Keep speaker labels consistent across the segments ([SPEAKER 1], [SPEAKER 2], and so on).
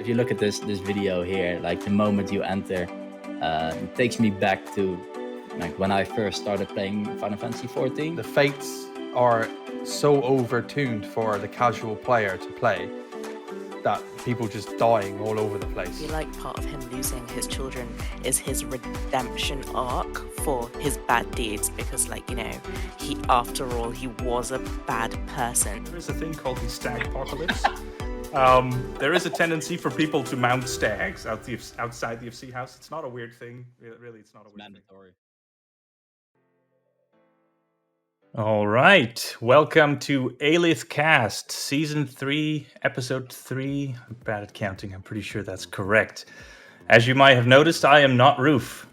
[SPEAKER 1] if you look at this video here, like the moment you enter, it takes me back to like when I first started playing Final Fantasy XIV.
[SPEAKER 2] The fates are so overtuned for the casual player to play that people just dying all over the place.
[SPEAKER 3] I feel like part of him losing his children is his redemption arc for his bad deeds, because, like, you know, after all, he was a bad person.
[SPEAKER 4] There is a thing called the stag apocalypse. There is a tendency for people to mount stags outside the FC house. It's not a weird thing. Really, it's not a weird
[SPEAKER 1] Mandatory.
[SPEAKER 4] thing. All right. Welcome to Alith-Cast, Season 3, Episode 3. I'm bad at counting. I'm pretty sure that's correct. As you might have noticed, I am not Roof.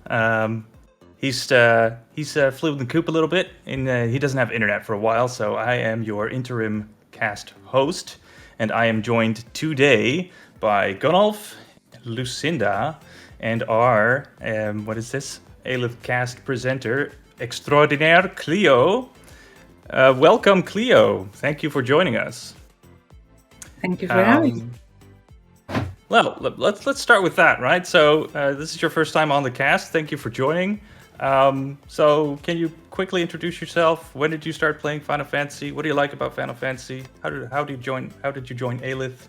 [SPEAKER 4] He's flew in the coop a little bit, and he doesn't have internet for a while, so I am your interim cast host. And I am joined today by Gunny, Lucinda, and our, Alith-Cast presenter extraordinaire, Cleo. Welcome, Cleo. Thank you for joining us.
[SPEAKER 5] Thank you for having me.
[SPEAKER 4] Well, let's start with that, right? So this is your first time on the cast. Thank you for joining. So can you quickly introduce yourself? When did you start playing Final Fantasy? What do you like about Final Fantasy? How did you join Alith?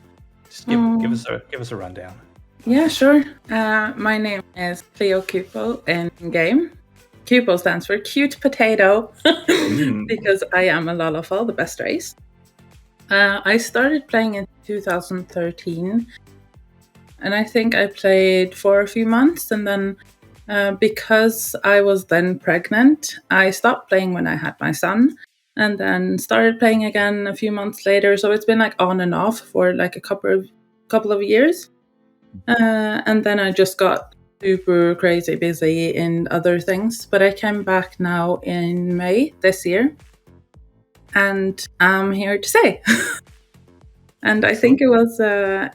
[SPEAKER 4] Just give us a rundown.
[SPEAKER 5] Yeah, sure. My name is Cleo Cupo in game. Cupo stands for cute potato because I am a Lalafell, the best race. I started playing in 2013, and I think I played for a few months, and then because I was then pregnant, I stopped playing when I had my son, and then started playing again a few months later. So it's been like on and off for like a couple of years, and then I just got super crazy busy in other things. But I came back now in May this year, and I'm here to say. And I think it was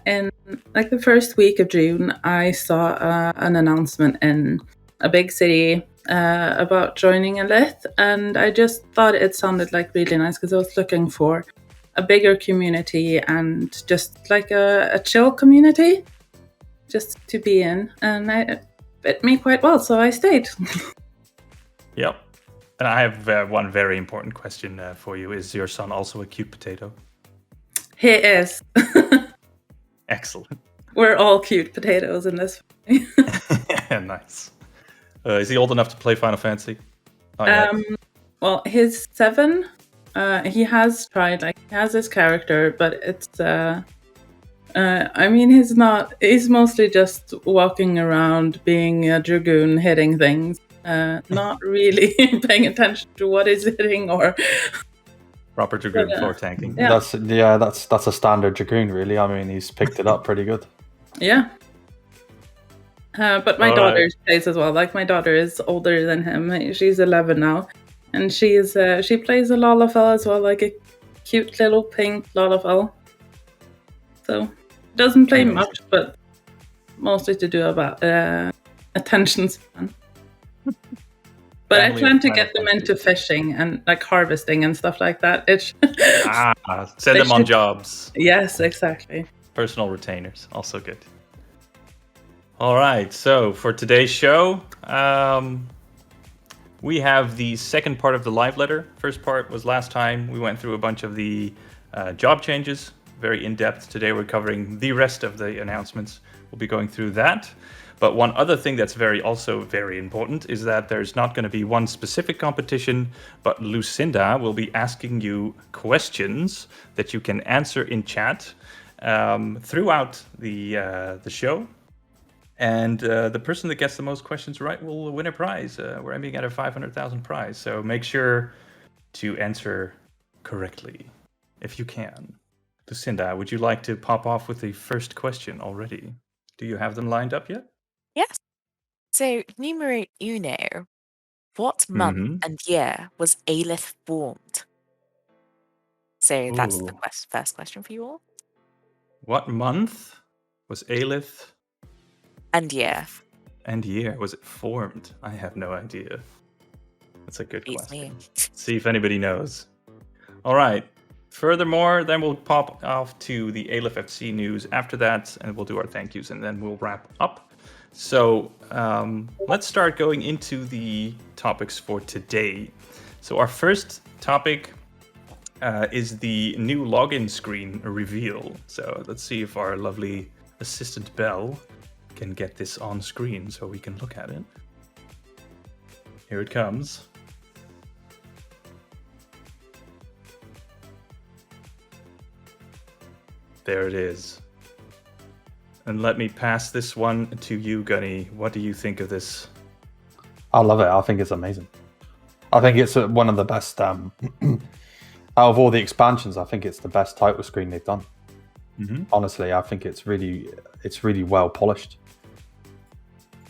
[SPEAKER 5] in like the first week of June, I saw an announcement in a big city about joining Alith, and I just thought it sounded like really nice because I was looking for a bigger community and just like a chill community just to be in, and it fit me quite well, so I stayed.
[SPEAKER 4] Yep. And I have one very important question for you. Is your son also a cute potato?
[SPEAKER 5] He is.
[SPEAKER 4] Excellent.
[SPEAKER 5] We're all cute potatoes in this family.
[SPEAKER 4] Nice. Is he old enough to play Final Fantasy?
[SPEAKER 5] Well, he's 7. He has tried, like, he has his character, but it's I mean, he's mostly just walking around being a dragoon hitting things, not really paying attention to what he's hitting or
[SPEAKER 4] Proper dragoon floor tanking.
[SPEAKER 5] Yeah.
[SPEAKER 2] That's a standard dragoon, really. I mean, he's picked it up pretty good.
[SPEAKER 5] Yeah. But my daughter plays as well. Like, my daughter is older than him. She's 11 now, and she plays a Lalafell as well, like a cute little pink Lalafell. So doesn't play much, but mostly to do about attention span. But I plan to get them into fishing and like harvesting and stuff like that.
[SPEAKER 4] Send them on jobs.
[SPEAKER 5] Yes, exactly.
[SPEAKER 4] Personal retainers, also good. All right, so for today's show, we have the second part of the live letter. First part was last time. We went through a bunch of the job changes, very in-depth. Today we're covering the rest of the announcements. We'll be going through that. But one other thing that's also very important is that there's not going to be one specific competition, but Lucinda will be asking you questions that you can answer in chat throughout the show. And the person that gets the most questions right will win a prize. We're aiming at a 500,000 prize, so make sure to answer correctly if you can. Lucinda, would you like to pop off with the first question already? Do you have them lined up yet?
[SPEAKER 3] Yes. So, numero uno. What month and year was Alith formed? So that's the first question for you all.
[SPEAKER 4] What month was Alith?
[SPEAKER 3] And year.
[SPEAKER 4] And year was it formed? I have no idea. That's a good
[SPEAKER 3] Beats
[SPEAKER 4] question.
[SPEAKER 3] me.
[SPEAKER 4] See if anybody knows. All right. Furthermore, then we'll pop off to the Alith FC news after that, and we'll do our thank yous, and then we'll wrap up. So let's start going into the topics for today. So our first topic is the new login screen reveal. So let's see if our lovely assistant Belle can get this on screen so we can look at it. Here it comes. There it is. And let me pass this one to you, Gunny. What do you think of this?
[SPEAKER 2] I love it. I think it's amazing. I think it's one of the best, out of all the expansions, I think it's the best title screen they've done. Mm-hmm. Honestly, I think it's really well polished.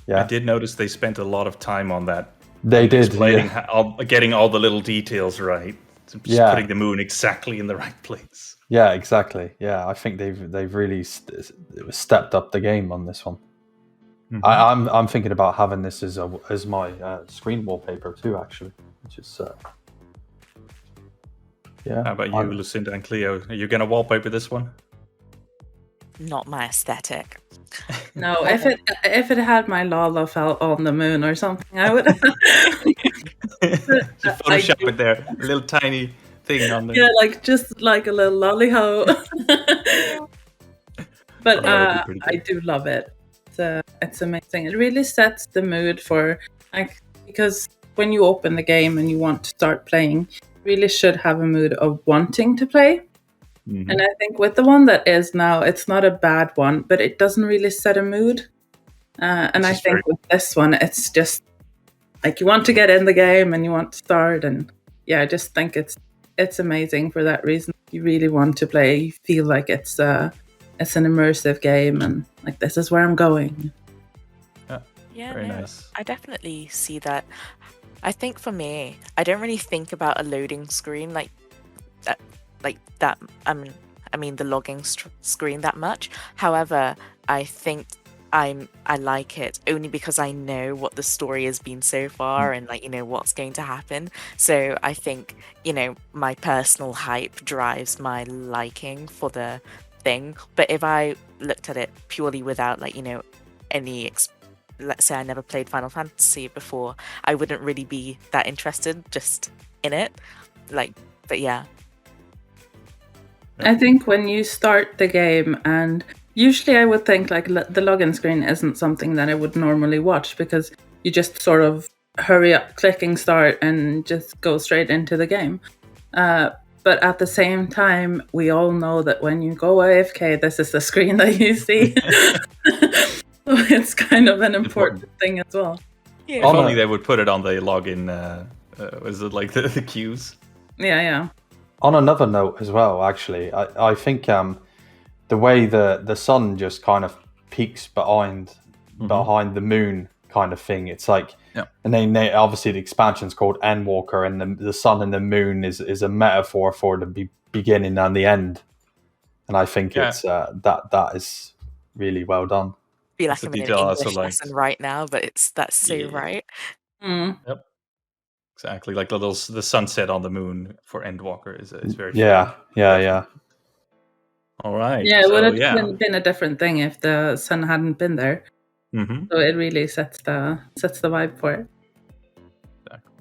[SPEAKER 2] Yeah,
[SPEAKER 4] I did notice they spent a lot of time on that.
[SPEAKER 2] They did,
[SPEAKER 4] explaining getting all the little details right. Just putting the moon exactly in the right place.
[SPEAKER 2] Yeah, exactly. Yeah, I think they've really stepped up the game on this one. Mm-hmm. I'm thinking about having this as my screen wallpaper too, actually. Which is yeah.
[SPEAKER 4] How about you, Lucinda and Cleo? Are you gonna wallpaper this one?
[SPEAKER 3] Not my aesthetic.
[SPEAKER 5] No, if it had my Lalafell on the moon or something, I would.
[SPEAKER 4] Just Photoshop it there, a little tiny thing on there.
[SPEAKER 5] Yeah, just like a little lollyho. But I do love it. It's amazing. It really sets the mood for because when you open the game and you want to start playing, you really should have a mood of wanting to play. Mm-hmm. And I think with the one that is now, it's not a bad one, but it doesn't really set a mood. And I think with this one, it's just like you want to get in the game and you want to start. And yeah, I just think it's amazing for that reason. You really want to play. You feel like it's an immersive game and like this is where I'm going.
[SPEAKER 4] Very nice.
[SPEAKER 3] I definitely see that. I think for me, I don't really think about a loading screen like that. I mean the logging screen that much. However, I think I like it only because I know what the story has been so far and what's going to happen. So I think my personal hype drives my liking for the thing. But if I looked at it purely without any let's say I never played Final Fantasy before, I wouldn't really be that interested just in it. But yeah.
[SPEAKER 5] I think when you start the game, and usually I would think the login screen isn't something that I would normally watch because you just sort of hurry up, clicking start, and just go straight into the game. But at the same time, we all know that when you go AFK, this is the screen that you see. So it's kind of an important thing as well.
[SPEAKER 4] Yeah. If only they would put it on the login, was it like the queues?
[SPEAKER 5] Yeah.
[SPEAKER 2] On another note as well, actually, I think the way the sun just kind of peaks behind the moon kind of thing, it's like, and then obviously the expansion's called Endwalker, and the sun and the moon is a metaphor for the beginning and the end, and I think it's that is really well done.
[SPEAKER 3] I feel like I'm in an English lesson right now, but that's so right.
[SPEAKER 5] Mm.
[SPEAKER 4] Yep. Exactly, like the sunset on the moon for Endwalker is very
[SPEAKER 2] yeah.
[SPEAKER 4] All right.
[SPEAKER 5] Yeah, it would have been a different thing if the sun hadn't been there. Mm-hmm. So it really sets the vibe for it.
[SPEAKER 4] Exactly.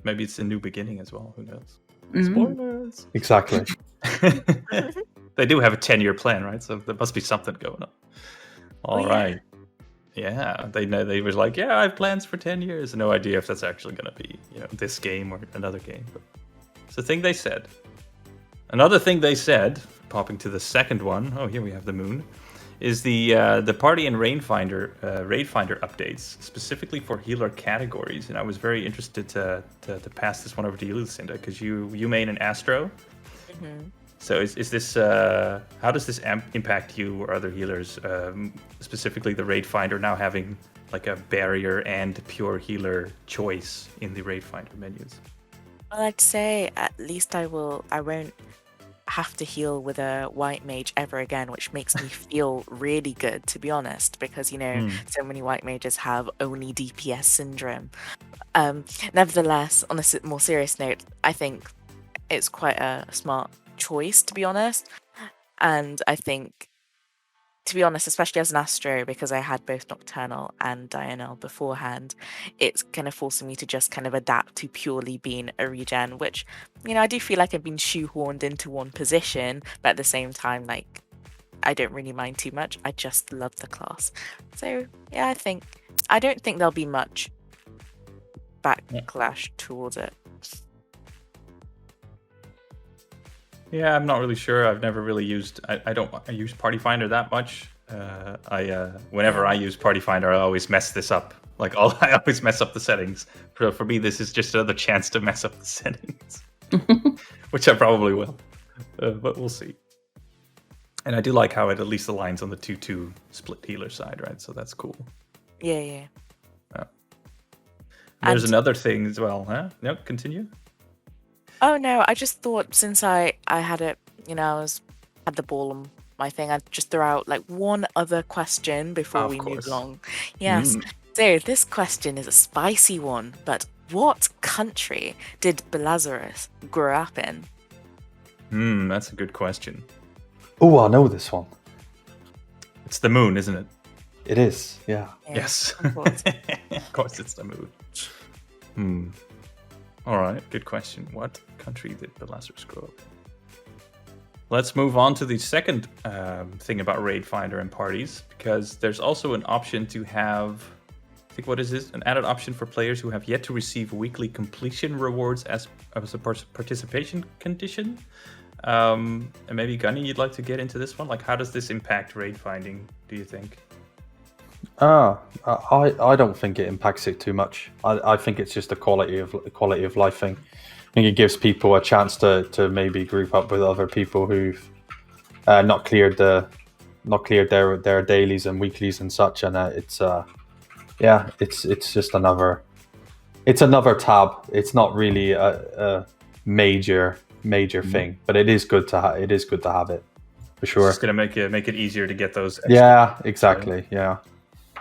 [SPEAKER 4] Maybe it's a new beginning as well. Who knows?
[SPEAKER 5] Mm-hmm.
[SPEAKER 4] Spoilers.
[SPEAKER 2] Exactly.
[SPEAKER 4] They do have a 10-year plan, right? So there must be something going on. All right. Yeah, they were like, I have plans for 10 years. No idea if that's actually going to be, this game or another game. But it's the thing they said. Another thing they said, popping to the second one. Oh, here we have the moon. Is the party and raid finder updates specifically for healer categories. And I was very interested to pass this one over to you, Lucinda, because you main an Astro. Mm-hmm. So is this how does this impact you or other healers, specifically the raid finder now having like a barrier and pure healer choice in the raid finder menus?
[SPEAKER 3] Well, I'd say at least I won't have to heal with a white mage ever again, which makes me feel really good, to be honest, because so many white mages have only DPS syndrome. Nevertheless, on a more serious note, I think it's quite a smart choice, to be honest. And I think, to be honest, especially as an Astro, because I had both Nocturnal and Diurnal beforehand, it's kind of forcing me to just kind of adapt to purely being a regen, which, I do feel like I've been shoehorned into one position, but at the same time, like, I don't really mind too much. I just love the class. So, yeah, I don't think there'll be much backlash towards it.
[SPEAKER 4] Yeah, I'm not really sure. I've never really used. I use Party Finder that much. Whenever I use Party Finder, I always mess this up. I always mess up the settings. For me, this is just another chance to mess up the settings, which I probably will. But we'll see. And I do like how it at least aligns on the 2/2 split healer side, right? So that's cool.
[SPEAKER 3] Yeah.
[SPEAKER 4] There's another thing as well, huh? No, continue.
[SPEAKER 3] Oh no, I just thought since I had it, had the ball on my thing, I'd just throw out like one other question before we move along. Yes. So this question is a spicy one, but what country did Belazarus grow up in?
[SPEAKER 4] That's a good question.
[SPEAKER 2] Oh, I know this one.
[SPEAKER 4] It's the moon, isn't it?
[SPEAKER 2] It is, yeah.
[SPEAKER 4] Yes.
[SPEAKER 3] Of course.
[SPEAKER 4] Of course it's the moon. All right, good question. What country did Belazarus grow up in? Let's move on to the second thing about Raid Finder and parties, because there's also an option to have, I think, what is this? An added option for players who have yet to receive weekly completion rewards as a participation condition. And maybe Gunny, you'd like to get into this one? Like, how does this impact raid finding, do you think?
[SPEAKER 2] I don't think it impacts it too much. I think it's just a quality of life thing. I think it gives people a chance to maybe group up with other people who've not cleared their dailies and weeklies and such, and it's just another tab. It's not really a major thing, but it is good to have it for sure.
[SPEAKER 4] It's gonna make it easier to get those.
[SPEAKER 2] Yeah, exactly. Yeah.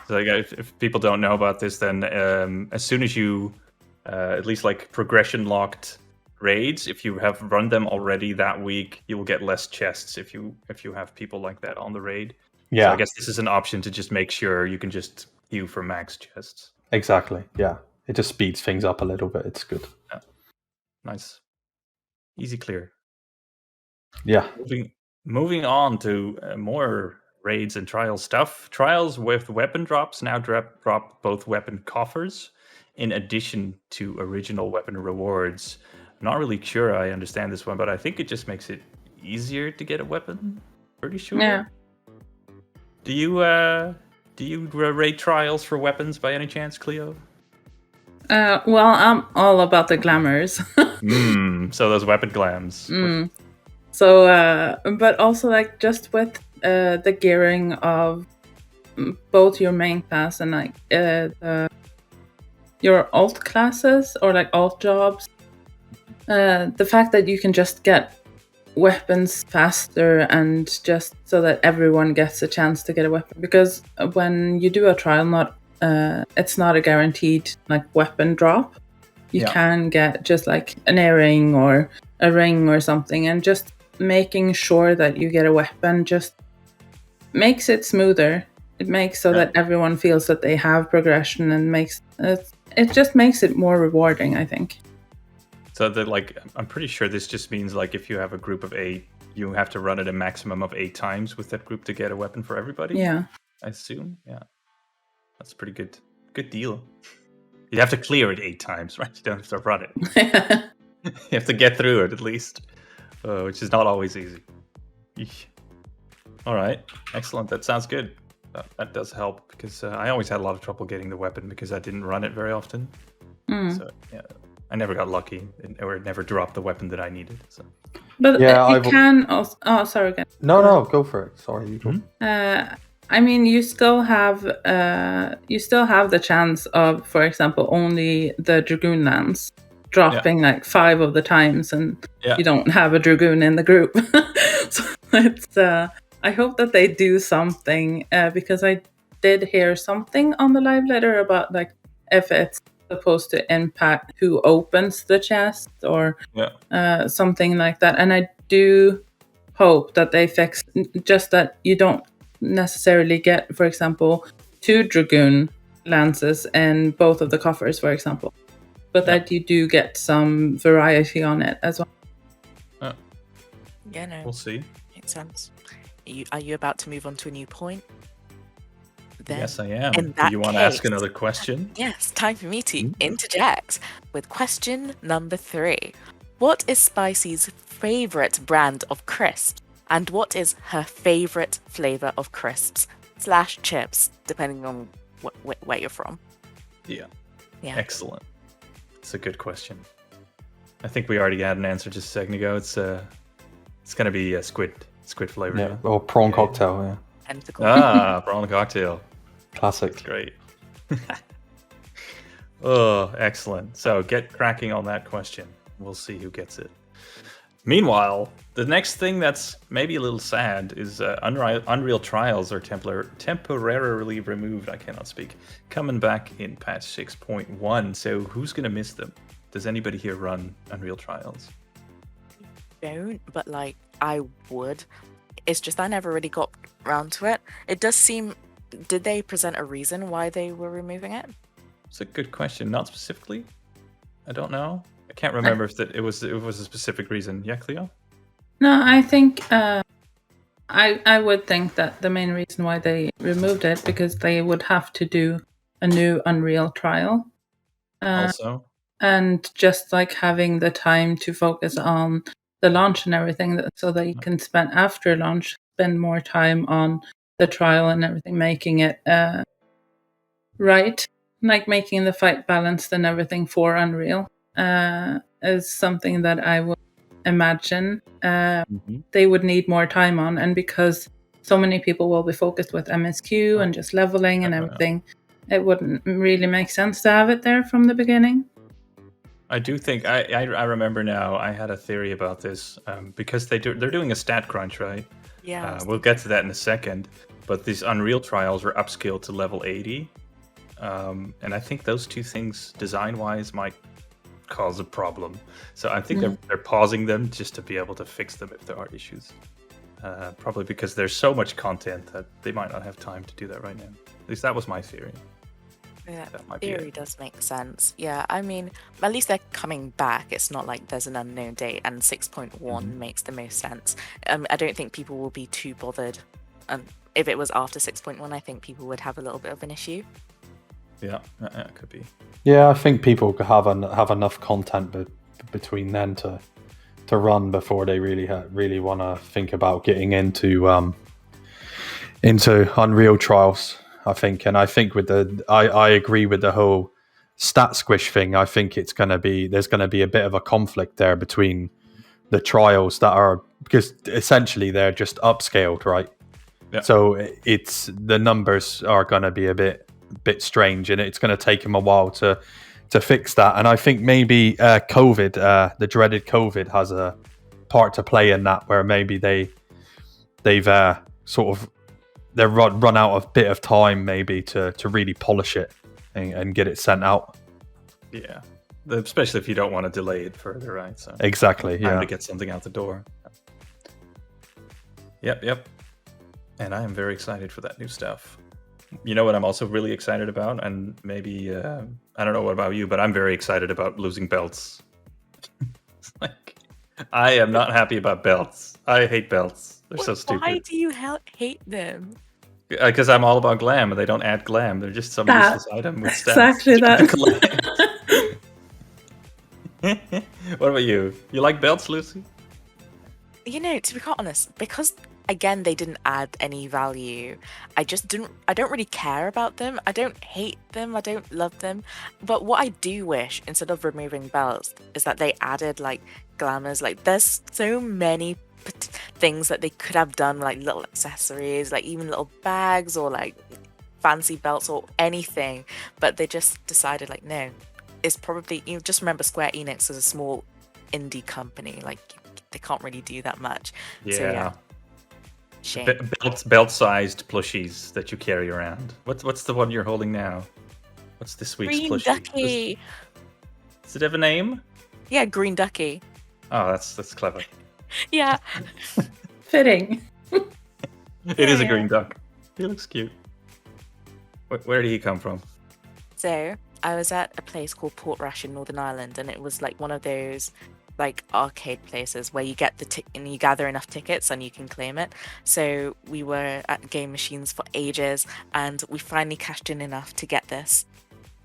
[SPEAKER 4] So if people don't know about this, then as soon as you at least like progression locked raids, if you have run them already that week, you will get less chests if you have people like that on the raid.
[SPEAKER 2] Yeah.
[SPEAKER 4] So I guess this is an option to just make sure you can just queue for max chests.
[SPEAKER 2] Exactly. Yeah. It just speeds things up a little bit. It's good.
[SPEAKER 4] Yeah. Nice. Easy clear.
[SPEAKER 2] Yeah.
[SPEAKER 4] Moving on to more raids and trial stuff. Trials with weapon drops now drop both weapon coffers in addition to original weapon rewards. I'm not really sure I understand this one, but I think it just makes it easier to get a weapon. Pretty sure.
[SPEAKER 5] Yeah.
[SPEAKER 4] Do you raid trials for weapons by any chance, Cleo?
[SPEAKER 5] Well, I'm all about the glamours.
[SPEAKER 4] So those weapon glams.
[SPEAKER 5] So, but also like just with the gearing of both your main class and like your alt classes or like alt jobs, the fact that you can just get weapons faster and just so that everyone gets a chance to get a weapon, because when you do a trial, it's not a guaranteed like weapon drop. You can get just like an earring or a ring or something, and just making sure that you get a weapon just makes it smoother. It makes so that everyone feels that they have progression, and it just makes it more rewarding, I think.
[SPEAKER 4] So I'm pretty sure this just means like if you have a group of 8, you have to run it a maximum of 8 times with that group to get a weapon for everybody.
[SPEAKER 5] Yeah,
[SPEAKER 4] I assume. Yeah, that's pretty good. Good deal. You have to clear it 8 times, right? You don't have to run it. You have to get through it at least, which is not always easy. Eesh. All right, excellent. That sounds good. That does help, because I always had a lot of trouble getting the weapon because I didn't run it very often. So yeah, I never got lucky, or it never dropped the weapon that I needed. So.
[SPEAKER 5] But you can also. Oh, sorry again.
[SPEAKER 2] No, go for it. Sorry, you go.
[SPEAKER 5] I mean, you still have the chance of, for example, only the Dragoon lands dropping like 5 of the times, and you don't have a Dragoon in the group. So it's. I hope that they do something, because I did hear something on the live letter about like if it's supposed to impact who opens the chest or something like that, and I do hope that they fix, just that you don't necessarily get, for example, 2 Dragoon lances in both of the coffers, for example, but that you do get some variety on it as well.
[SPEAKER 3] Yeah, no.
[SPEAKER 4] We'll see.
[SPEAKER 3] Makes sense. Are you about to move on to a new point? Then,
[SPEAKER 4] Yes, I am.
[SPEAKER 3] in
[SPEAKER 4] Do
[SPEAKER 3] that
[SPEAKER 4] you want to ask
[SPEAKER 3] case-
[SPEAKER 4] another question?
[SPEAKER 3] Yes, time for me to interject with question number 3. What is Spicy's favorite brand of crisps? And what is her favorite flavor of crisps / chips, depending on where you're from?
[SPEAKER 4] Yeah.
[SPEAKER 3] Yeah.
[SPEAKER 4] Excellent. It's a good question. I think we already had an answer just a second ago. It's going to be a squid flavor.
[SPEAKER 2] Yeah, or prawn cocktail. Yeah,
[SPEAKER 3] Tentacle.
[SPEAKER 4] Prawn cocktail.
[SPEAKER 2] classic.
[SPEAKER 4] That's great. Oh, excellent. So get cracking on that question. We'll see who gets it. Meanwhile, the next thing that's maybe a little sad is Unreal Trials are temporarily removed. I cannot speak. Coming back in patch 6.1. So who's going to miss them? Does anybody here run Unreal Trials?
[SPEAKER 3] Don't, but like I would. It's just I never really got around to it. It does seem. Did they present a reason why they were removing it?
[SPEAKER 4] It's a good question. Not specifically. I don't know. I can't remember if it was a specific reason. Yeah, Cleo?
[SPEAKER 5] No, I think I would think that the main reason why they removed it because they would have to do a new Unreal trial.
[SPEAKER 4] Also.
[SPEAKER 5] And just like having the time to focus on the launch and everything, so that you can spend after launch, spend more time on the trial and everything, making it right, like making the fight balanced and everything for Unreal is something that I would imagine they would need more time on. And because so many people will be focused with MSQ and just leveling and everything, it wouldn't really make sense to have it there from the beginning.
[SPEAKER 4] I do think I remember now. I had a theory about this because they're doing a stat crunch, right?
[SPEAKER 3] Yeah.
[SPEAKER 4] We'll get to that in a second. But these Unreal trials are upscaled to level 80, and I think those two things, design-wise, might cause a problem. So I think they're pausing them just to be able to fix them if there are issues. Probably because there's so much content that they might not have time to do that right now. At least that was my theory.
[SPEAKER 3] Yeah,
[SPEAKER 4] That might be
[SPEAKER 3] theory
[SPEAKER 4] it.
[SPEAKER 3] does make sense. Yeah, I mean, at least they're coming back. It's not like there's an unknown date, and 6.1 makes the most sense. I don't think people will be too bothered. If it was after 6.1, I think people would have a little bit of an issue.
[SPEAKER 4] Yeah, it could be.
[SPEAKER 2] Yeah, I think people have enough content between then to run before they really want to think about getting into Unreal trials. I think, and I think with I agree with the whole stat squish thing. I think there's going to be a bit of a conflict there between the trials that are, because essentially they're just upscaled, right?
[SPEAKER 4] Yeah.
[SPEAKER 2] So it's the numbers are going to be a bit strange, and it's going to take them a while to fix that. And I think maybe COVID, the dreaded COVID, has a part to play in that, where maybe they've sort of run out of bit of time maybe to really polish it and get it sent out.
[SPEAKER 4] Yeah, especially if you don't want to delay it further, right? So
[SPEAKER 2] exactly,
[SPEAKER 4] time to get something out the door. Yep. And I am very excited for that new stuff. You know what I'm also really excited about? And maybe, I don't know what about you, but I'm very excited about losing belts. I am not happy about belts. I hate belts. They're so stupid.
[SPEAKER 3] Why do you hate them?
[SPEAKER 4] Because I'm all about glam, and they don't add glam. They're just some useless item with stats.
[SPEAKER 5] Exactly that.
[SPEAKER 4] What about you? You like belts, Lucy?
[SPEAKER 3] You know, to be quite honest, because again they didn't add any value, I don't really care about them. I don't hate them, I don't love them. But what I do wish, instead of removing belts, is that they added like glamours. Like there's so many things that they could have done, like little accessories, like even little bags or like fancy belts or anything, but they just decided like no. It's probably, you just remember Square Enix is a small indie company, like they can't really do that much.
[SPEAKER 4] Yeah.
[SPEAKER 3] So, yeah. Shame.
[SPEAKER 4] Belt-sized plushies that you carry around. What's the one you're holding now? What's this week's
[SPEAKER 3] Green
[SPEAKER 4] plushie?
[SPEAKER 3] Ducky.
[SPEAKER 4] Does it have a name?
[SPEAKER 3] Yeah, Green Ducky.
[SPEAKER 4] Oh, that's clever.
[SPEAKER 3] Yeah.
[SPEAKER 5] Fitting.
[SPEAKER 4] It is a green duck. He looks cute. Where did he come from?
[SPEAKER 3] So I was at a place called Portrush in Northern Ireland, and it was like one of those like arcade places where you get and you gather enough tickets and you can claim it. So we were at game machines for ages, and we finally cashed in enough to get this.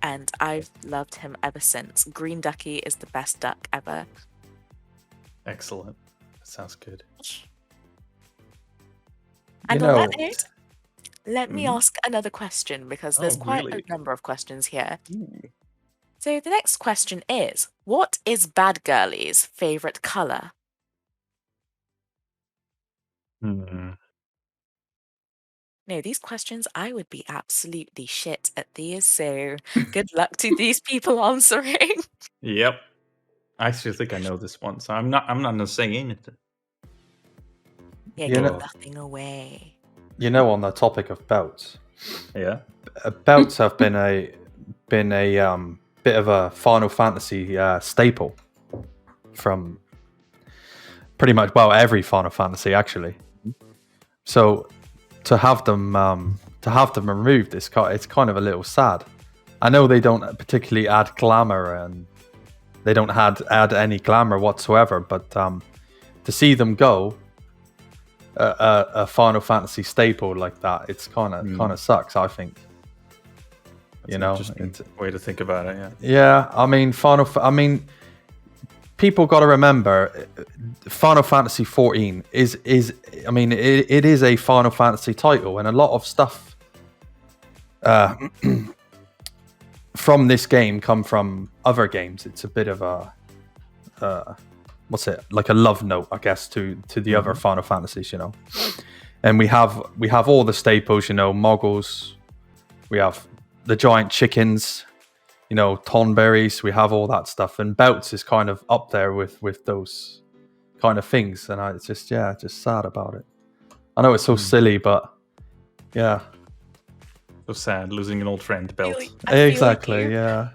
[SPEAKER 3] And I've loved him ever since. Green Ducky is the best duck ever.
[SPEAKER 4] Excellent. That sounds good.
[SPEAKER 3] And on that note, let me ask another question, because there's quite
[SPEAKER 4] really?
[SPEAKER 3] a number of questions here.
[SPEAKER 4] Ooh.
[SPEAKER 3] So the next question is, what is Bad Girlie's favorite color? No, these questions, I would be absolutely shit at these, so good luck to these people answering.
[SPEAKER 4] Yep. I actually think I know this one, so I'm not gonna say anything.
[SPEAKER 3] Yeah, give nothing away.
[SPEAKER 2] You know, on the topic of belts,
[SPEAKER 4] Yeah,
[SPEAKER 2] belts have been a bit of a Final Fantasy staple from pretty much every Final Fantasy actually. So to have them removed, it's kind of a little sad. I know they don't particularly add glamour, and they don't add any glamour whatsoever, but to see them go, a Final Fantasy staple like that, it's kind of sucks, I think.
[SPEAKER 4] That's an interesting way to think about it.
[SPEAKER 2] Yeah. I mean, people got to remember, Final Fantasy XIV is I mean, it is a Final Fantasy title, and a lot of stuff from this game come from other games. It's a bit of a like a love note, I guess, to the other Final Fantasies, you know. And we have all the staples, you know, Moggles, we have the giant chickens, you know, tonberries, we have all that stuff, and belts is kind of up there with those kind of things, and it's just sad about it. I know it's so silly, but yeah.
[SPEAKER 4] So sad, losing an old friend, belt.
[SPEAKER 2] Exactly, yeah.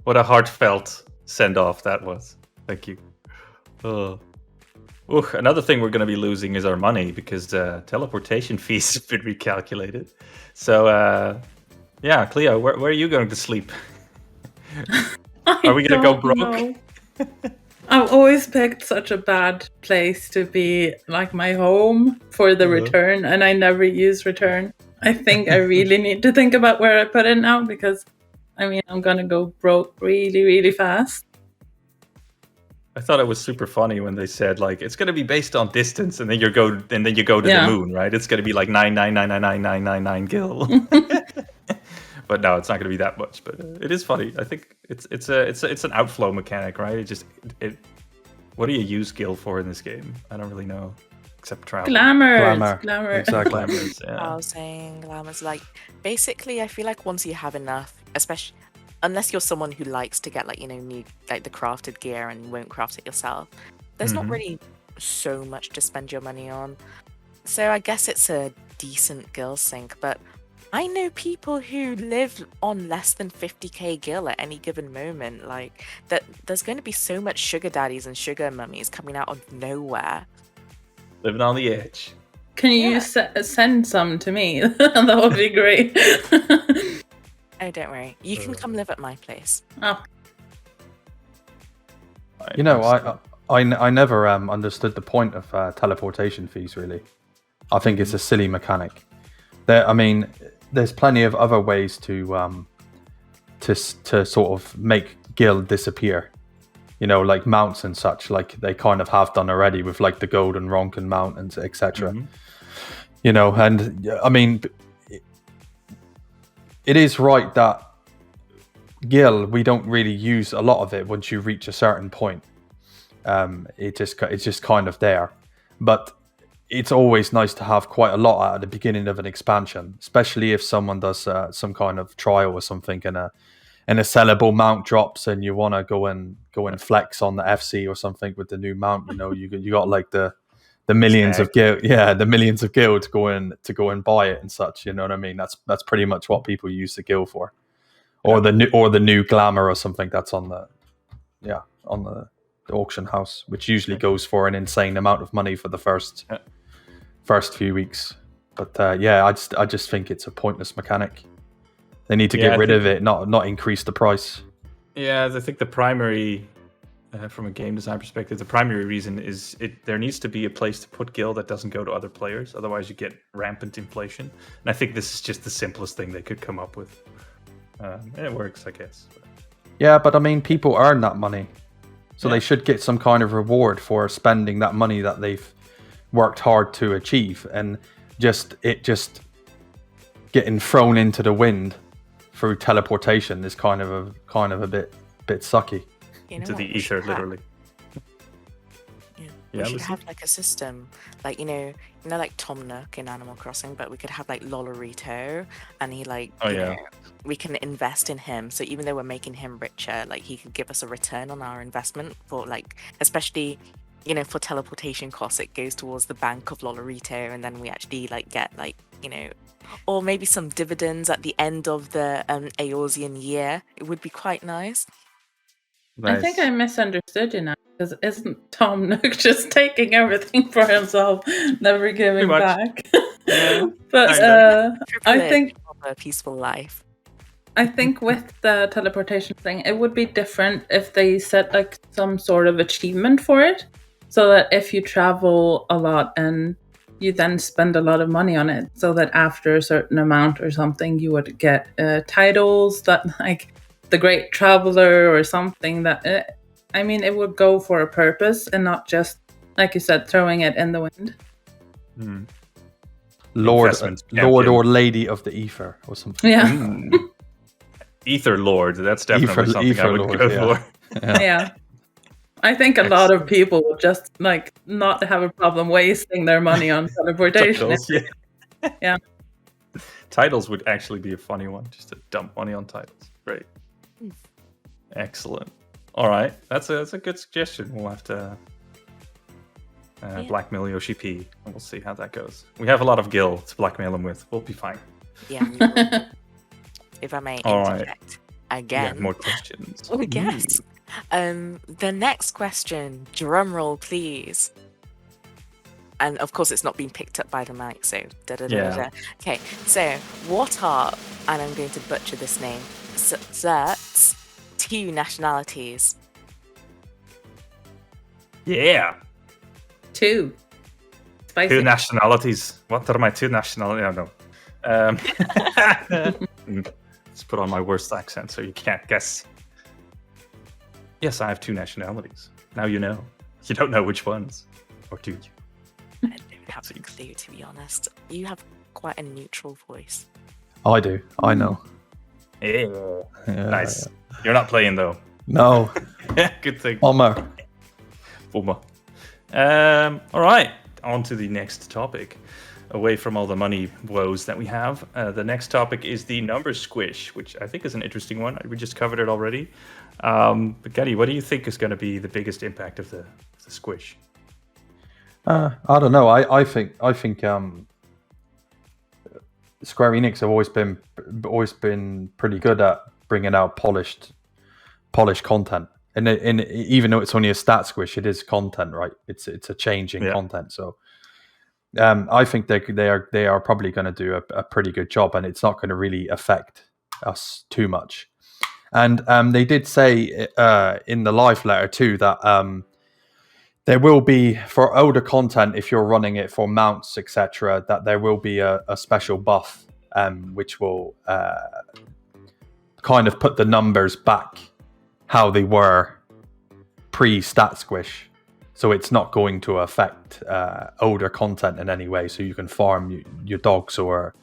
[SPEAKER 4] What a heartfelt send-off that was. Thank you. Another thing we're going to be losing is our money, because teleportation fees have been recalculated. So, yeah, Cleo, where are you going to sleep? Are we going to go broke?
[SPEAKER 5] I've always picked such a bad place to be like my home for the return, and I never use return. I think I really need to think about where I put it now, because I mean, I'm going to go broke really, really fast.
[SPEAKER 4] I thought it was super funny when they said, like, it's going to be based on distance, and then you go to the moon, right? It's going to be like 9999999 gil. But no, it's not going to be that much. But it is funny. I think it's an outflow mechanic, right? What do you use gil for in this game? I don't really know, except travel.
[SPEAKER 5] Glamour.
[SPEAKER 2] Exactly.
[SPEAKER 4] Glamours, yeah.
[SPEAKER 3] I was saying glamours. Like, basically, I feel like once you have enough, especially unless you're someone who likes to get like, you know, new, like the crafted gear and you won't craft it yourself, there's not really so much to spend your money on. So I guess it's a decent gil sink, but I know people who live on less than 50k gil at any given moment. Like, that there's going to be so much sugar daddies and sugar mummies coming out of nowhere.
[SPEAKER 4] Living on the edge.
[SPEAKER 5] Can you send some to me? That would be great.
[SPEAKER 3] Oh, don't worry. You can come live at my place.
[SPEAKER 5] Oh.
[SPEAKER 2] You know, I never understood the point of teleportation fees, really. I think it's a silly mechanic. I mean, there's plenty of other ways to sort of make gil disappear. You know, like mounts and such, like they kind of have done already with like the Golden Ronkin mount and etc. You know, and I mean, it is right that gil, we don't really use a lot of it once you reach a certain point. It's just kind of there, but it's always nice to have quite a lot at the beginning of an expansion, especially if someone does some kind of trial or something, and a sellable mount drops, and you want to go and flex on the FC or something with the new mount. You know, you got like the millions of gil, the millions of gil to go and buy it and such. You know what I mean? That's pretty much what people use the gil for, or the new glamour or something that's on the auction house, which usually goes for an insane amount of money for the first few weeks. But I just think it's a pointless mechanic. They need to get rid of it, not increase the price.
[SPEAKER 4] Yeah, I think the primary, from a game design perspective, the primary reason is there needs to be a place to put gil that doesn't go to other players. Otherwise, you get rampant inflation. And I think this is just the simplest thing they could come up with. And it works, I guess.
[SPEAKER 2] Yeah, but I mean, people earn that money. So they should get some kind of reward for spending that money that they've worked hard to achieve. And just getting thrown into the wind through teleportation is kind of a bit sucky.
[SPEAKER 4] Into the ether, literally.
[SPEAKER 3] We should have like a system, like you know, like Tom Nook in Animal Crossing, but we could have like Lolorito, and he like, you know, we can invest in him. So even though we're making him richer, like he could give us a return on our investment for like, especially, you know, for teleportation costs, it goes towards the bank of Lolorito, and then we actually like get like, you know, or maybe some dividends at the end of the Eorzean year. It would be quite nice.
[SPEAKER 5] I think I misunderstood you now, because isn't Tom Nook just taking everything for himself, never giving back? But I think
[SPEAKER 3] a peaceful life.
[SPEAKER 5] I think with the teleportation thing, it would be different if they set like some sort of achievement for it, so that if you travel a lot and you then spend a lot of money on it, so that after a certain amount or something, you would get titles that like the Great Traveler or something that, I mean, it would go for a purpose and not just, like you said, throwing it in the wind.
[SPEAKER 2] Lord or Lady of the Ether or something.
[SPEAKER 5] Yeah.
[SPEAKER 4] Ether Lord, that's definitely something I would go for.
[SPEAKER 5] Yeah. I think a lot of people would just like not have a problem wasting their money on teleportation.
[SPEAKER 4] Yeah. Titles would actually be a funny one, just to dump money on titles. Great. Excellent. All right, that's a good suggestion. We'll have to blackmail Yoshi P, and we'll see how that goes. We have a lot of gil to blackmail him with. We'll be fine.
[SPEAKER 3] Yeah. We will. If I may interject again.
[SPEAKER 4] Yeah, more questions.
[SPEAKER 3] Oh yes. The next question. Drum roll, please. And of course, it's not being picked up by the mic, so da-da-da-da-da. Okay, so what are, and I'm going to butcher this name, Xaert's 2 nationalities?
[SPEAKER 4] Yeah.
[SPEAKER 5] 2. Spicy.
[SPEAKER 4] 2 nationalities. What are my 2 nationalities? I don't know. Let's put on my worst accent so you can't guess. Yes, I have 2 nationalities. Now you know. You don't know which ones. Or do you?
[SPEAKER 3] I don't have a clue, to be honest. You have quite a neutral voice.
[SPEAKER 2] I do. I know.
[SPEAKER 4] Yeah. Nice. You're not playing, though.
[SPEAKER 2] No.
[SPEAKER 4] Good thing.
[SPEAKER 2] Bummer.
[SPEAKER 4] All right. On to the next topic. Away from all the money woes that we have, the next topic is the number squish, which I think is an interesting one. We just covered it already. But Gunny, what do you think is going to be the biggest impact of the squish?
[SPEAKER 2] I don't know. I think Square Enix have always been pretty good at bringing out polished content, and even though it's only a stat squish, it is content, right? It's a change in content. So I think they are probably going to do a pretty good job, and it's not going to really affect us too much. And they did say in the live letter too that there will be, for older content, if you're running it for mounts, etc., that there will be a special buff which will kind of put the numbers back how they were pre-stat squish. So it's not going to affect older content in any way. So you can farm your dogs or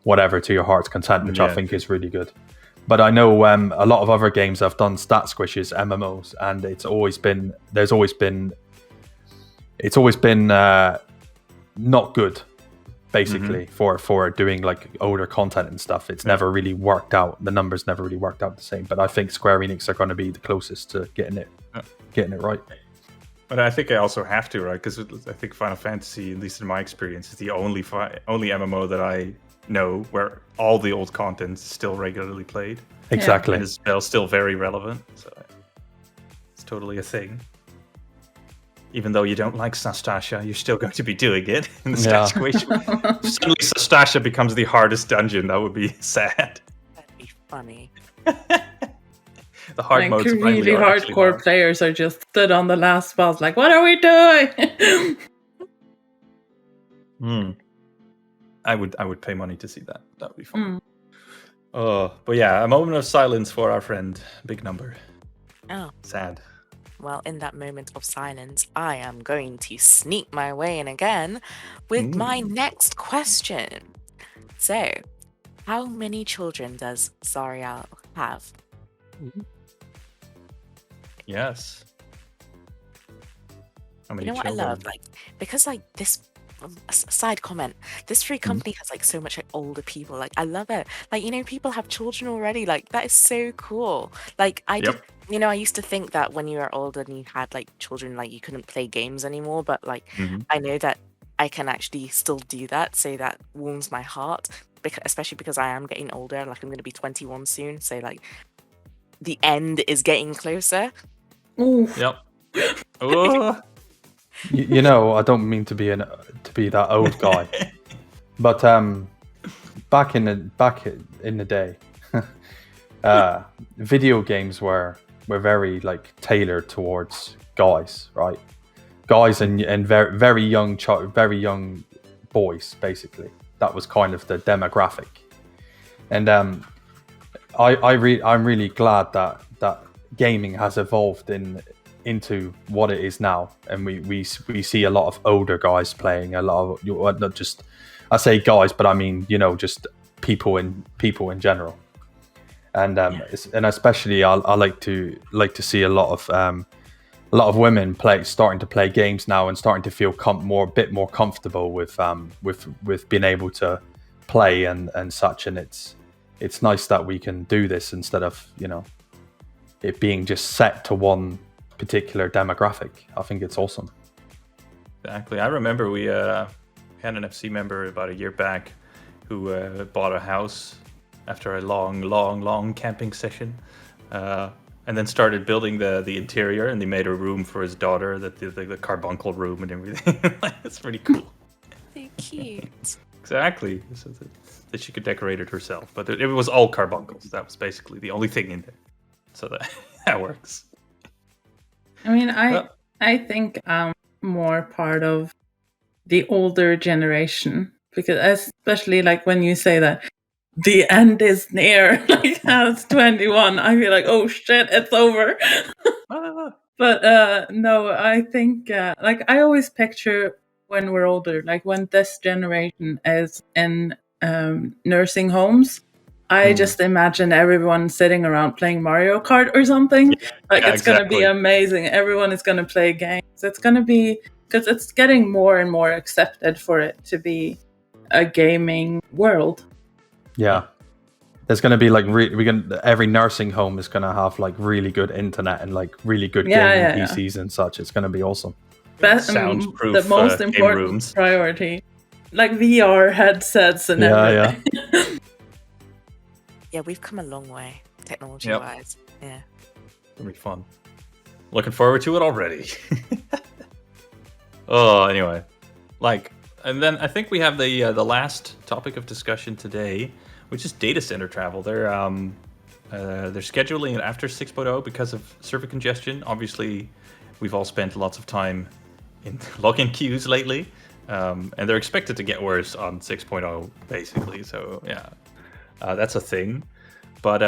[SPEAKER 2] whatever to your heart's content, which I think is really good. But I know a lot of other games have done stat squishes, MMOs, and it's always been not good, basically, for doing like older content and stuff. It's never really worked out. The numbers never really worked out the same. But I think Square Enix are going to be the closest to getting it right.
[SPEAKER 4] But I think I also have to, right? Because I think Final Fantasy, at least in my experience, is the only MMO that I know where all the old content is still regularly played.
[SPEAKER 2] Exactly.
[SPEAKER 4] And is still very relevant. So it's totally a thing. even though you don't like Sastasha, you're still going to be doing it in this situation. Suddenly Sastasha becomes the hardest dungeon. That would be sad.
[SPEAKER 3] That'd be funny.
[SPEAKER 4] The hard modes
[SPEAKER 5] really hardcore players are just stood on the last boss like, what are we doing?
[SPEAKER 4] I would pay money to see that. That would be fun. But yeah, a moment of silence for our friend Big Number.
[SPEAKER 3] Oh.
[SPEAKER 4] Sad.
[SPEAKER 3] Well, in that moment of silence, I am going to sneak my way in again with my next question. So, how many children does Zariel have?
[SPEAKER 4] Yes. How many
[SPEAKER 3] You know what
[SPEAKER 4] children?
[SPEAKER 3] I love? Like, because like this side comment, this free company has like so much like older people. Like, I love it. Like, you know, people have children already. Like, that is so cool. Like, I did, you know, I used to think that when you were older and you had like children, like you couldn't play games anymore. But like, I know that I can actually still do that. So that warms my heart, especially because I am getting older. Like, I'm going to be 21 soon. So like, the end is getting closer.
[SPEAKER 5] Ooh.
[SPEAKER 4] Yep. Oh.
[SPEAKER 2] You know, I don't mean to be that old guy, but back in the day, video games were very like tailored towards guys, right? Guys and very young boys, basically. That was kind of the demographic, and I'm really glad that gaming has evolved into what it is now, and we see a lot of older guys playing, a lot of not just, I say guys, but I mean, you know, just people in general, and especially I like to see a lot of women starting to play games now and starting to feel a bit more comfortable with being able to play and such, and it's nice that we can do this instead of, you know, it being just set to one particular demographic. I think it's awesome.
[SPEAKER 4] Exactly. I remember we had an FC member about a year back who bought a house after a long camping session, and then started building the interior, and they made a room for his daughter, the carbuncle room and everything. That's pretty cool.
[SPEAKER 3] So cute.
[SPEAKER 4] Exactly. So that she could decorate it herself, but it was all carbuncles. That was basically the only thing in there. So that works.
[SPEAKER 5] I mean, I think I'm more part of the older generation, because especially like when you say that the end is near, like as 21, I feel like, oh shit, it's over. But no, I think like I always picture when we're older, like when this generation is in nursing homes, I just imagine everyone sitting around playing Mario Kart or something. It's going to be amazing. Everyone is going to play games. It's going to be, because it's getting more and more accepted for it to be a gaming world.
[SPEAKER 2] Yeah. There's going to be like, every nursing home is going to have like really good internet and like really good gaming PCs and such. It's going to be awesome.
[SPEAKER 4] Soundproof,
[SPEAKER 5] the most important priority. Like VR headsets and everything.
[SPEAKER 2] Yeah.
[SPEAKER 3] Yeah, we've come a long way, technology-wise. Yeah.
[SPEAKER 4] It'll be fun. Looking forward to it already. Oh, anyway. And then I think we have the last topic of discussion today, which is data center travel. They're scheduling it after 6.0 because of server congestion. Obviously, we've all spent lots of time in login queues lately, and they're expected to get worse on 6.0, basically. So, yeah. That's a thing, but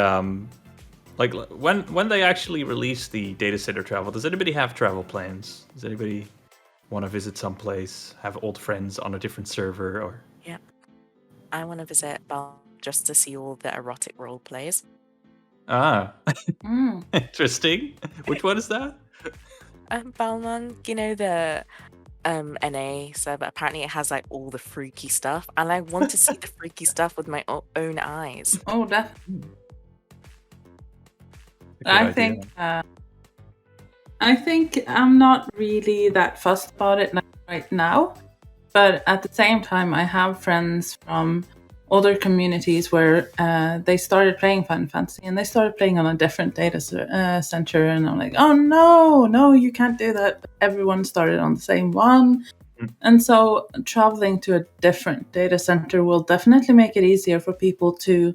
[SPEAKER 4] like when they actually release the data center travel, does anybody have travel plans? Does anybody want to visit someplace, have old friends on a different server, or?
[SPEAKER 3] Yeah, I want to visit Bal just to see all the erotic role plays.
[SPEAKER 4] Ah, interesting. Which one is that?
[SPEAKER 3] Balmung, you know, the NA server. Apparently it has like all the freaky stuff, and I want to see the freaky stuff with my own eyes.
[SPEAKER 5] Oh, I think I'm not really that fussed about it right now, but at the same time I have friends from other communities where they started playing Final Fantasy and they started playing on a different data center, and I'm like, oh no, you can't do that. Everyone started on the same one. And so traveling to a different data center will definitely make it easier for people to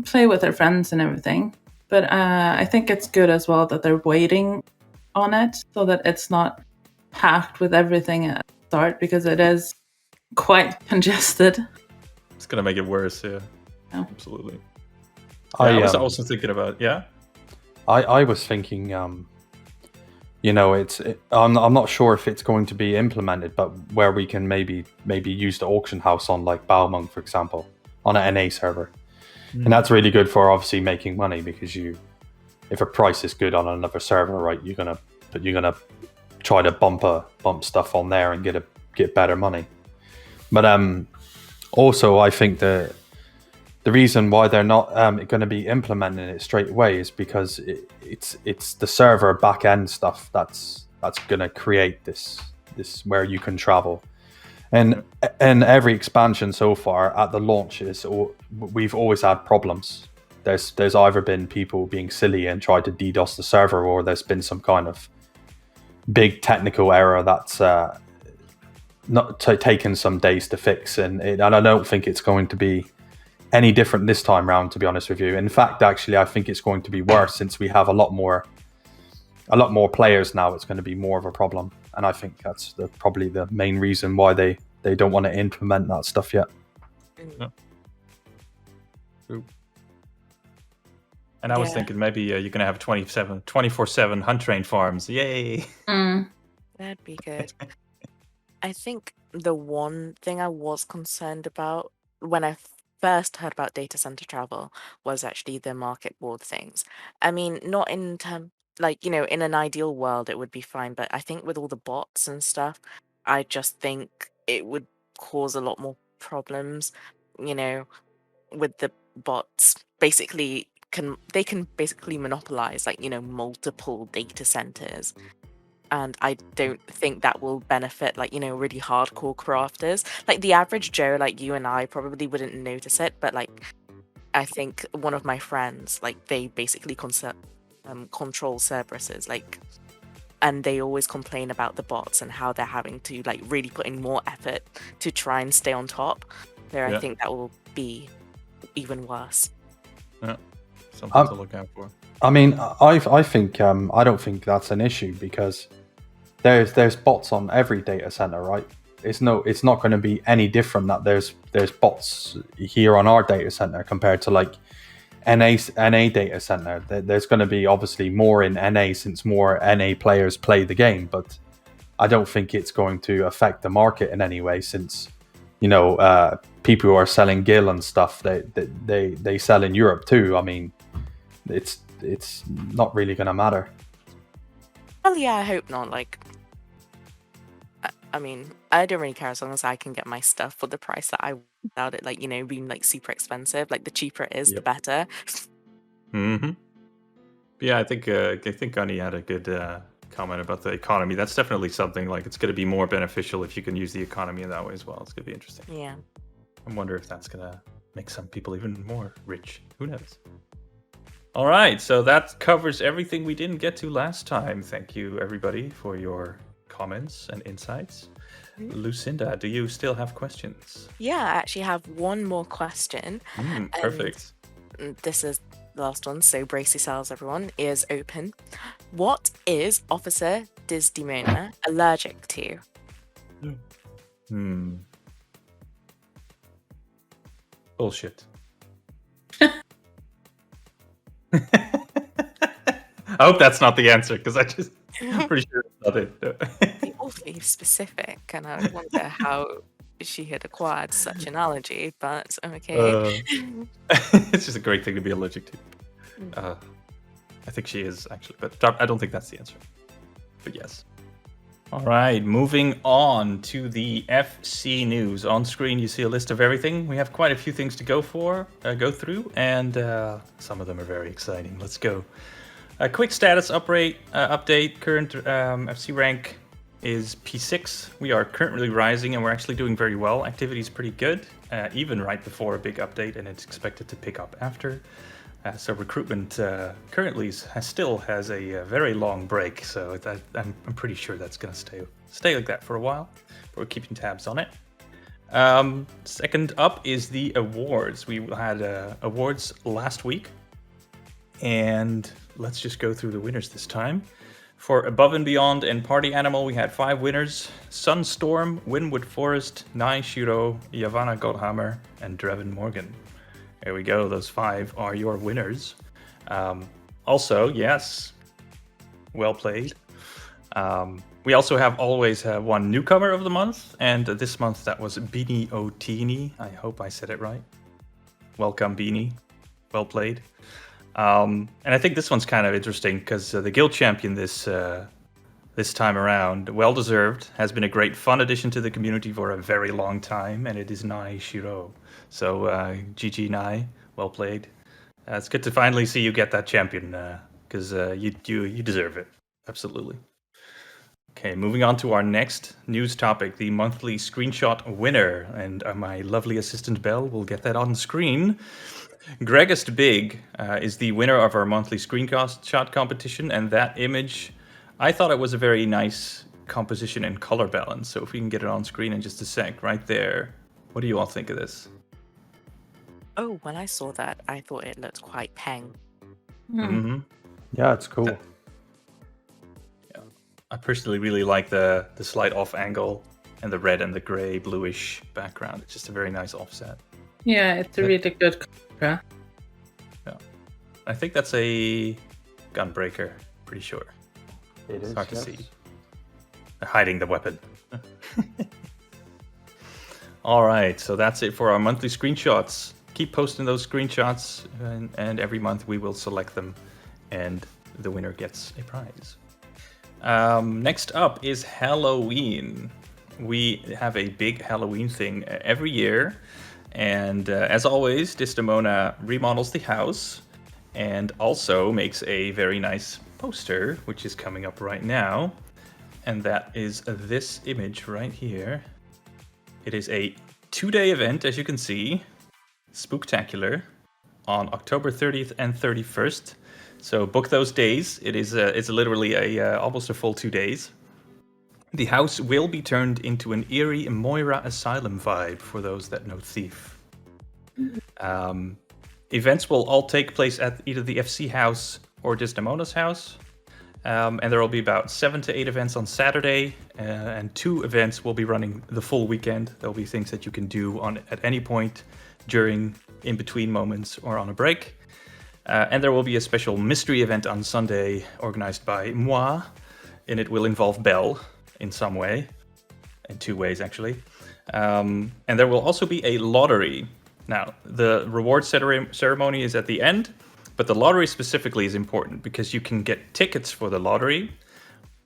[SPEAKER 5] play with their friends and everything. But I think it's good as well that they're waiting on it so that it's not packed with everything at the start, because it is quite congested.
[SPEAKER 4] It's going to make it worse, yeah. Absolutely.
[SPEAKER 2] I
[SPEAKER 4] was also thinking about,
[SPEAKER 2] I was thinking, you know, I'm not sure if it's going to be implemented, but where we can maybe use the auction house on like Balmung, for example, on an NA server. And that's really good for obviously making money, because if a price is good on another server, right, you're gonna try to bump stuff on there and get better money. But also, I think the reason why they're not going to be implementing it straight away is because it's the server back end stuff that's going to create this where you can travel. And every expansion so far at the launch we've always had problems. There's either been people being silly and tried to DDoS the server, or there's been some kind of big technical error that's not taken some days to fix, and I don't think it's going to be any different this time round, to be honest with you. In fact, actually, I think it's going to be worse, since we have a lot more players now. It's going to be more of a problem, and I think that's probably the main reason why they don't want to implement that stuff yet.
[SPEAKER 4] Yeah. And I was thinking maybe you're going to have 24/7 hunt train farms. Yay!
[SPEAKER 3] That'd be good. I think the one thing I was concerned about when I first heard about data center travel was actually the market board things. I mean, not in terms, like, you know, in an ideal world it would be fine, but I think with all the bots and stuff, I just think it would cause a lot more problems, you know, with the bots. Basically, they can basically monopolize, like, you know, multiple data centers. And I don't think that will benefit, like, you know, really hardcore crafters. Like the average Joe, like you and I, probably wouldn't notice it, but like I think one of my friends, like, they basically control Cerberuses, like, and they always complain about the bots and how they're having to like really put in more effort to try and stay on top. So I think that will be even worse.
[SPEAKER 4] Yeah, something to look out for.
[SPEAKER 2] I mean, I think I don't think that's an issue, because there's bots on every data center, right? It's not going to be any different that there's bots here on our data center compared to like NA data center. There's going to be obviously more in NA, since more NA players play the game, but I don't think it's going to affect the market in any way, since, you know, people who are selling Gil and stuff, they sell in Europe too. I mean, it's not really going to matter.
[SPEAKER 3] Well, yeah, I hope not. Like, I mean, I don't really care as long as I can get my stuff for the price that I want without it, like, you know, being like super expensive. Like, the cheaper it is, the better.
[SPEAKER 4] Yeah, I think Gunny had a good comment about the economy. That's definitely something, like, it's going to be more beneficial if you can use the economy in that way as well. It's going to be interesting.
[SPEAKER 3] Yeah.
[SPEAKER 4] I wonder if that's going to make some people even more rich. Who knows? All right, so that covers everything we didn't get to last time. Thank you, everybody, for your comments and insights. Lucinda, do you still have questions?
[SPEAKER 3] Yeah, I actually have one more question.
[SPEAKER 4] Perfect.
[SPEAKER 3] This is the last one, so brace yourselves, everyone. Ears open. What is Officer Desdemona allergic to?
[SPEAKER 4] Bullshit. I hope that's not the answer, because I'm pretty sure it's not it.
[SPEAKER 3] Awfully specific, and I wonder how she had acquired such an allergy, but okay.
[SPEAKER 4] It's just a great thing to be allergic to. I think she is, actually, but I don't think that's the answer. But yes. All right, moving on to the FC news. On screen, you see a list of everything. We have quite a few things to go through, and some of them are very exciting. Let's go. A quick status update. Current FC rank is P6. We are currently rising, and we're actually doing very well. Activity is pretty good, even right before a big update, and it's expected to pick up after. So recruitment currently still has a very long break, so I'm pretty sure that's going to stay like that for a while. But we're keeping tabs on it. Second up is the awards. We had awards last week, and let's just go through the winners this time. For Above and Beyond and Party Animal, we had 5 winners: Sunstorm, Winwood Forest, Nai Shiro, Yavanna Goldhammer, and Drevin Morgan. There we go. Those 5 are your winners. Also, yes, well played. We also always have one newcomer of the month, and this month that was Beanie O'Teeny. I hope I said it right. Welcome, Beanie. Well played. And I think this one's kind of interesting because the guild champion this time around, well deserved, has been a great fun addition to the community for a very long time, and it is Nai Shiro. So GG Nai, well played. It's good to finally see you get that champion because you deserve it, absolutely. Okay, moving on to our next news topic, the monthly screenshot winner, and my lovely assistant Belle will get that on screen. Gregust Big is the winner of our monthly screenshot competition, and that image, I thought it was a very nice composition and color balance. So if we can get it on screen in just a sec, right there. What do you all think of this?
[SPEAKER 3] Oh, when I saw that, I thought it looked quite peng.
[SPEAKER 4] Mm-hmm.
[SPEAKER 2] Yeah, it's cool.
[SPEAKER 4] Yeah. I personally really like the slight off angle and the red and the gray bluish background. It's just a very nice offset.
[SPEAKER 5] Yeah, it's a really good color.
[SPEAKER 4] Yeah. I think that's a gunbreaker, pretty sure.
[SPEAKER 2] It is.
[SPEAKER 4] It's hard to see. They're hiding the weapon. All right, so that's it for our monthly screenshots. Keep posting those screenshots, and every month we will select them, and the winner gets a prize. Next up is Halloween. We have a big Halloween thing every year, and as always, Desdemona remodels the house and also makes a very nice poster, which is coming up right now, and that is this image right here. It is a 2-day event, as you can see, Spooktacular, on October 30th and 31st. So book those days. It's literally almost a full 2 days. The house will be turned into an eerie Moira Asylum vibe for those that know Thief. Events will all take place at either the FC house or Desdemona's house. And there will be about 7 to 8 events on Saturday, and 2 events will be running the full weekend. There'll be things that you can do at any point during, in between moments, or on a break. And there will be a special mystery event on Sunday organized by moi, and it will involve Belle in some way, in 2 ways actually. And there will also be a lottery. Now, the reward ceremony is at the end, but the lottery specifically is important because you can get tickets for the lottery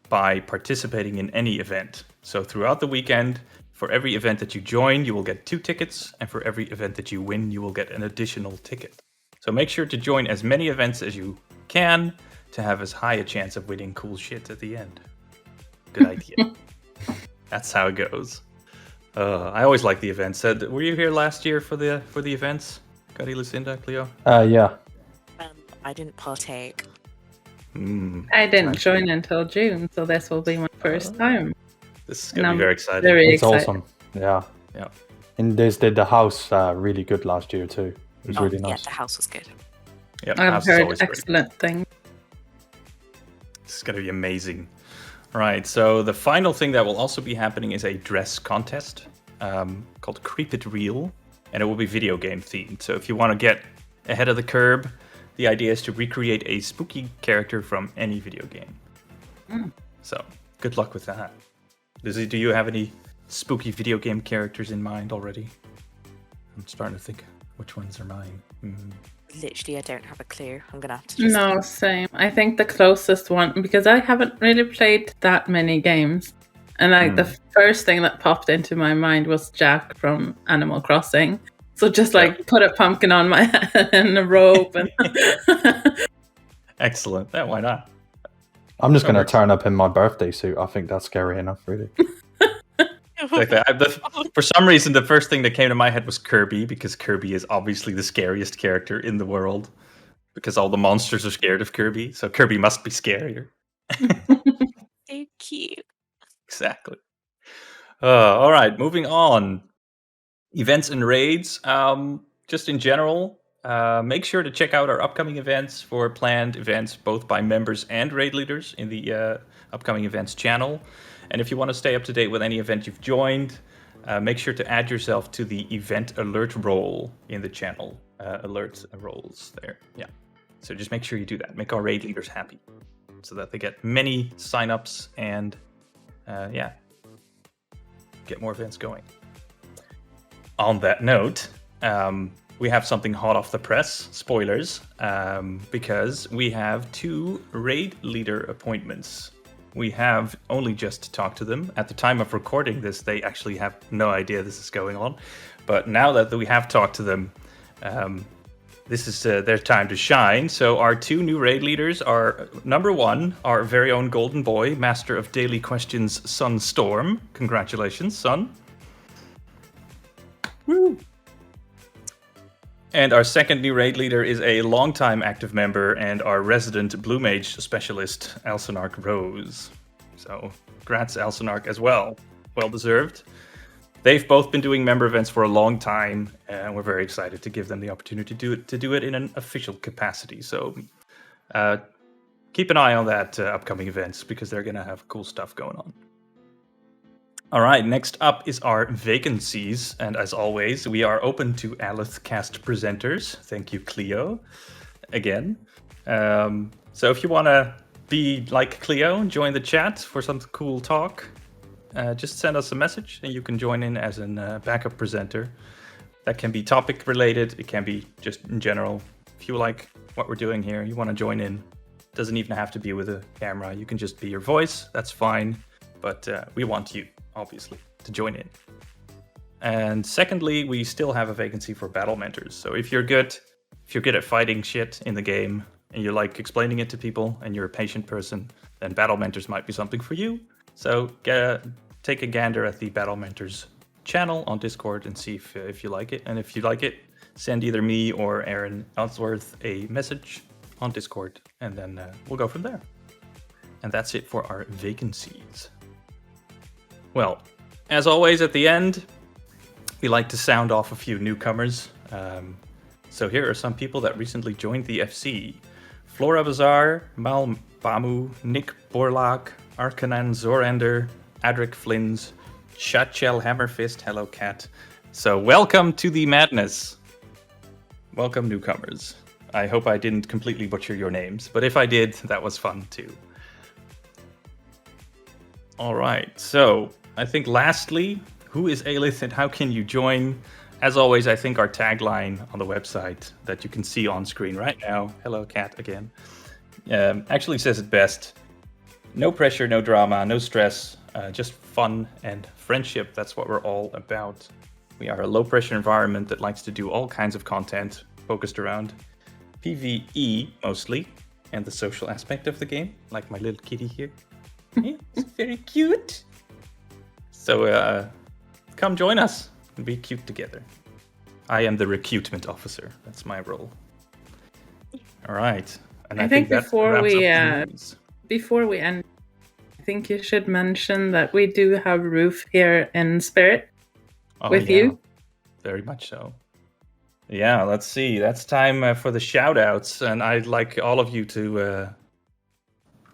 [SPEAKER 4] by participating in any event. So throughout the weekend, for every event that you join, you will get 2 tickets, and for every event that you win, you will get an additional ticket. So make sure to join as many events as you can to have as high a chance of winning cool shit at the end. Good idea. That's how it goes. I always like the events. Were you here last year for the events? Gunny, Lucinda, Cleo?
[SPEAKER 2] Yeah.
[SPEAKER 3] I didn't partake.
[SPEAKER 5] I didn't join until June, so this will be my first time.
[SPEAKER 4] This is going to be very exciting.
[SPEAKER 2] It's awesome. Yeah.
[SPEAKER 4] Yeah.
[SPEAKER 2] And they did the house really good last year too. It was really nice.
[SPEAKER 3] Yeah, the house was good.
[SPEAKER 4] Yeah,
[SPEAKER 5] I've heard excellent things.
[SPEAKER 4] It's going to be amazing. Right, so the final thing that will also be happening is a dress contest called Creep It Real, and it will be video game themed. So if you want to get ahead of the curve, the idea is to recreate a spooky character from any video game. So good luck with that. Do you have any spooky video game characters in mind already? I'm starting to think which ones are mine.
[SPEAKER 3] Literally, I don't have a clue. I'm gonna have to just...
[SPEAKER 5] No, same. I think the closest one, because I haven't really played that many games, and the first thing that popped into my mind was Jack from Animal Crossing. So just put a pumpkin on my head and a robe. And
[SPEAKER 4] Excellent. Yeah, why not?
[SPEAKER 2] I'm just going to turn up in my birthday suit. I think that's scary enough, really.
[SPEAKER 4] For some reason, the first thing that came to my head was Kirby, because Kirby is obviously the scariest character in the world, because all the monsters are scared of Kirby, so Kirby must be scarier.
[SPEAKER 3] So cute.
[SPEAKER 4] Exactly. All right, moving on. Events and raids. Just in general, make sure to check out our upcoming events for planned events, both by members and raid leaders in the upcoming events channel. And if you want to stay up to date with any event you've joined, make sure to add yourself to the event alert role in the channel. Alert roles there. Yeah. So just make sure you do that. Make our raid leaders happy so that they get many signups and get more events going. On that note, we have something hot off the press, spoilers, because we have 2 raid leader appointments. We have only just talked to them. At the time of recording this, they actually have no idea this is going on. But now that we have talked to them, this is their time to shine. So our 2 new raid leaders are, number 1, our very own golden boy, master of daily questions, Sun Storm. Congratulations, Sun. Woo! And our second new raid leader is a longtime active member and our resident Blue Mage specialist, Alcinarch Rose. So, congrats Alcinarch as well. Well deserved. They've both been doing member events for a long time, and we're very excited to give them the opportunity to do it in an official capacity. So, keep an eye on that upcoming events, because they're going to have cool stuff going on. All right, next up is our vacancies, and as always, we are open to Alith-Cast presenters. Thank you, Cleo, again. So if you want to be like Cleo, join the chat for some cool talk, just send us a message, and you can join in as a backup presenter. That can be topic related, it can be just in general. If you like what we're doing here, you want to join in, doesn't even have to be with a camera. You can just be your voice, that's fine, but we want you, obviously, to join in. And secondly, we still have a vacancy for battle mentors. So if you're good at fighting shit in the game and you like explaining it to people and you're a patient person, then battle mentors might be something for you. So take a gander at the battle mentors channel on Discord and see if you like it. And if you like it, send either me or Aaron Ellsworth a message on Discord, and then we'll go from there. And that's it for our vacancies. Well, as always at the end, we like to sound off a few newcomers. So here are some people that recently joined the FC. Flora Bazaar, Mal Bamu, Nick Borlak, Arkanan Zorander, Adric Flins, Chatchel Hammerfist, hello cat. So welcome to the madness. Welcome newcomers. I hope I didn't completely butcher your names, but if I did, that was fun too. All right, so I think lastly, who is Alith and how can you join? As always, I think our tagline on the website that you can see on screen right now, hello cat again, actually says it best. No pressure, no drama, no stress, just fun and friendship. That's what we're all about. We are a low pressure environment that likes to do all kinds of content focused around PvE mostly, and the social aspect of the game, like my little kitty here. Yeah, it's very cute. So come join us and be cute together. I am the recruitment officer. That's my role. All right. And I think before we
[SPEAKER 5] end, I think you should mention that we do have Roof here in spirit with you.
[SPEAKER 4] Very much so. Yeah, let's see. That's time for the shoutouts, and I'd like all of you to.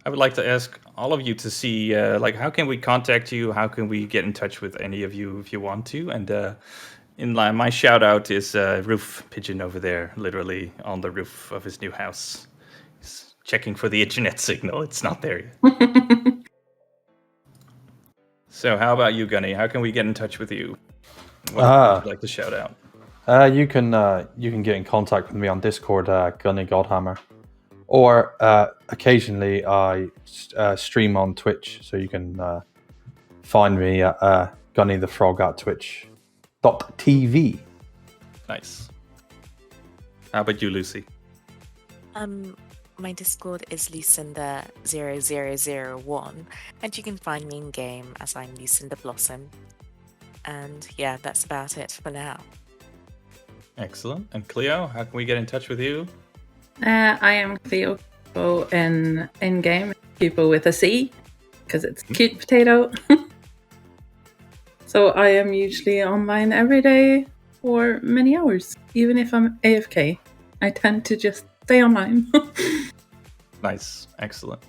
[SPEAKER 4] I would like to ask all of you to see, how can we contact you? How can we get in touch with any of you if you want to? And my shout out is Roof Pigeon over there, literally on the roof of his new house. He's checking for the internet signal. It's not there yet. So how about you, Gunny? How can we get in touch with you? What would you like to shout out?
[SPEAKER 2] You can get in contact with me on Discord, Gunny Godhammer. Or occasionally I stream on Twitch, so you can find me at Gunny the Frog at twitch.tv.
[SPEAKER 4] Nice. How about you, Lucy?
[SPEAKER 3] my Discord is Lucinda0001, and you can find me in game as I'm Lucinda Blossom. And yeah, that's about it for now.
[SPEAKER 4] Excellent. And Cleo, how can we get in touch with you?
[SPEAKER 5] I am Cleo in game, Cupo with a C, because it's cute potato. So I am usually online every day for many hours, even if I'm AFK. I tend to just stay online.
[SPEAKER 4] Nice. Excellent.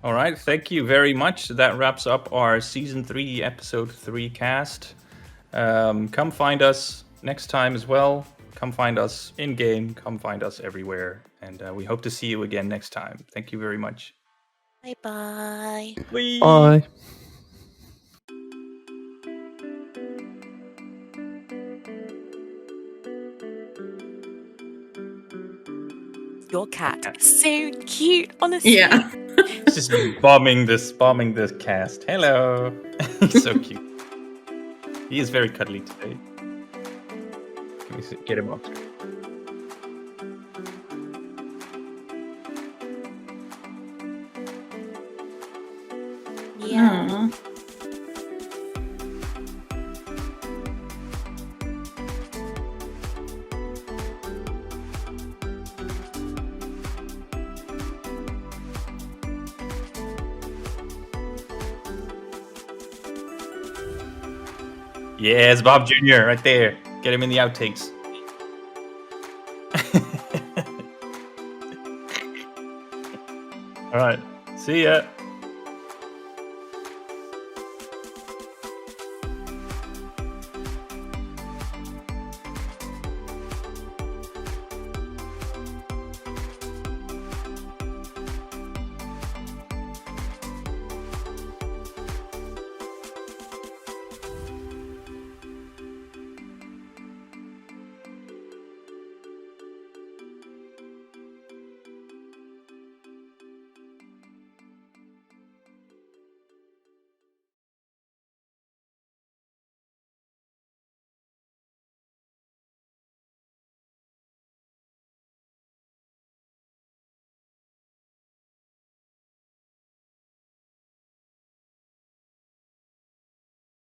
[SPEAKER 4] All right. Thank you very much. That wraps up our Season 3, Episode 3 cast. Come find us next time as well. Come find us in-game. Come find us everywhere. And we hope to see you again next time. Thank you very much.
[SPEAKER 3] Bye-bye.
[SPEAKER 2] Bye.
[SPEAKER 3] Your cat is so cute, honestly.
[SPEAKER 5] Yeah.
[SPEAKER 4] Just bombing this cast. Hello. He's so cute. He is very cuddly today. Can we get him up?
[SPEAKER 3] Yeah.
[SPEAKER 5] Aw.
[SPEAKER 4] Yes, Bob Jr. right there. Get him in the outtakes. All right. See ya.